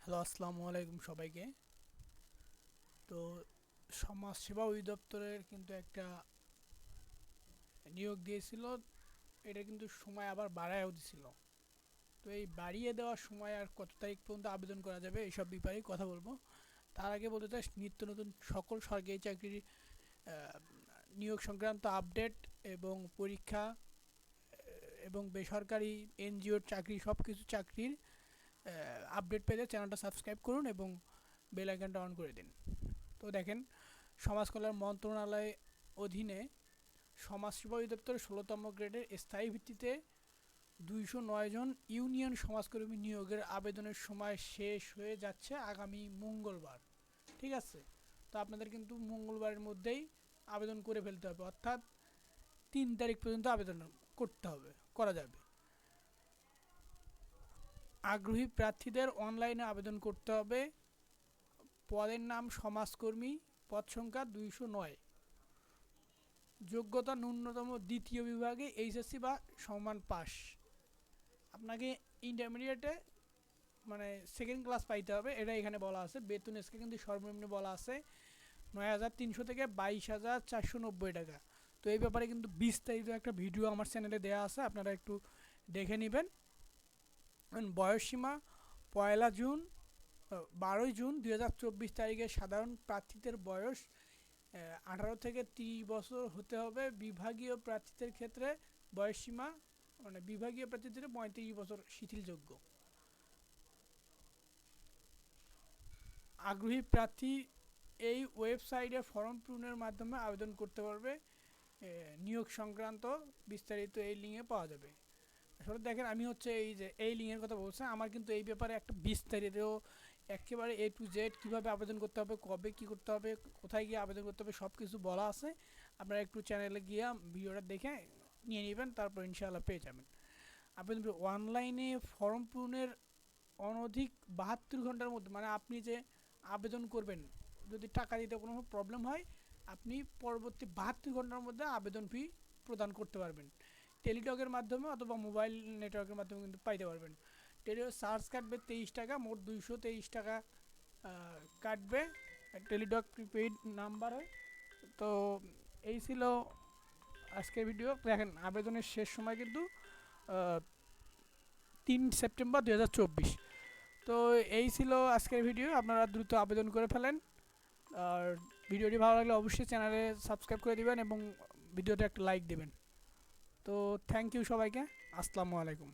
Hello, আসসালামু আলাইকুম সবাইকে। তো সমাজ সেবা অধিদপ্তরের কিন্তু একটা নিয়োগ দিয়েছিল। এটা কিন্তু সময় আবার বাড়ায়ও দিছিল। তো এই বাড়িয়ে দেওয়ার সময় আর কত তারিখ পর্যন্ত আবেদন করা যাবে এইসব ব্যাপারেই কথা বলবো। তার আগে বলতে চাই, নিত্য নতুন সকল সরকারি চাকরির নিয়োগ সংক্রান্ত আপডেট এবং পরীক্ষা এবং বেসরকারি এনজিওর চাকরি, সব কিছু চাকরির আপডেট পেতে চ্যানেলটা সাবস্ক্রাইব করুন এবং বেল আইকনটা অন করে দিন। তো দেখেন, সমাজ কল্যাণ মন্ত্রণালয় অধীনে সমাজসেবা অধিদপ্তর ১৬তম গ্রেডের স্থায়ী ভিত্তিতে ২০৯ জন ইউনিয়ন সমাজকর্মী নিয়োগের আবেদনের সময় শেষ হয়ে যাচ্ছে আগামী মঙ্গলবার। ঠিক আছে? তো আপনাদের কিন্তু মঙ্গলবারের মধ্যেই আবেদন করে ফেলতে হবে, অর্থাৎ ৩ তারিখ পর্যন্ত আবেদন করা যাবে। আগ্রহী প্রার্থীদের অনলাইনে আবেদন করতে হবে। পদের নাম সমাজকর্মী, পদ সংখ্যা ২০৯। যোগ্যতা ন্যূনতম দ্বিতীয় বিভাগে এইচএসসি বা সমান পাস। আপনাকে ইন্টারমিডিয়েটে মানে সেকেন্ড ক্লাস পাইতে হবে, এটা এখানে বলা আছে। বেতন স্কেল কিন্তু সর্বনিম্ন বলা আছে ৯,৩০০ থেকে ২২,৪৯০ টাকা। তো এই ব্যাপারে কিন্তু বিস্তারিত একটা ভিডিও আমার চ্যানেলে দেওয়া আছে, আপনারা একটু দেখে নেবেন। বয়সসীমা ১লা জুন ১২ই জুন ২০২৪ তারিখে সাধারণ প্রার্থীদের বয়স ১৮ থেকে ৩০ বছর হতে হবে। বিভাগীয় প্রার্থীদের ক্ষেত্রে বয়সসীমা মানে বিভাগীয় প্রার্থীদের ৩৫ বছর শিথিলযোগ্য। আগ্রহী প্রার্থী এই ওয়েবসাইটে ফর্ম পূরণের মাধ্যমে আবেদন করতে পারবে। নিয়োগ সংক্রান্ত বিস্তারিত এই লিঙ্কে পাওয়া যাবে। আসলে দেখেন, আমি হচ্ছে এই লিঙ্কের কথা বলছি, আমার কিন্তু এই ব্যাপারে একটা বিস্তারিত একেবারে A to Z কীভাবে আবেদন করতে হবে, কবে কী করতে হবে, কোথায় গিয়ে আবেদন করতে হবে, সব কিছু বলা আছে। আপনারা একটু চ্যানেলে গিয়ে ভিডিওটা দেখে নিয়ে নেবেন, তারপর ইনশাআল্লাহ পেয়ে যাবেন। আবেদন অনলাইনে ফর্ম পূরণের অনধিক ৭২ ঘন্টার মধ্যে, মানে আপনি যে আবেদন করবেন, যদি টাকা দিতে কোনো প্রবলেম হয়, আপনি পরবর্তী ৭২ ঘন্টার মধ্যে আবেদন ফি প্রদান করতে পারবেন। টেলিটকের মাধ্যমে অথবা মোবাইল নেটওয়ার্কের মাধ্যমে কিন্তু পাইতে পারবেন। টেলিটক চার্জ কাটবে 23 টাকা, মোট ২২৩ টাকা কাটবে। টেলিটক প্রিপেইড নাম্বার হয়। তো এই ছিল আজকের ভিডিও। দেখেন, আবেদনের শেষ সময় কিন্তু ৩ সেপ্টেম্বর ২০২৪। তো এই ছিল আজকের ভিডিও, আপনারা দ্রুত আবেদন করে ফেলেন। আর ভিডিওটি ভালো লাগলে অবশ্যই চ্যানেলে সাবস্ক্রাইব করে দিবেন এবং ভিডিওতে একটা লাইক দিবেন। তো থ্যাংক ইউ সবাইকে। আসসালামু আলাইকুম।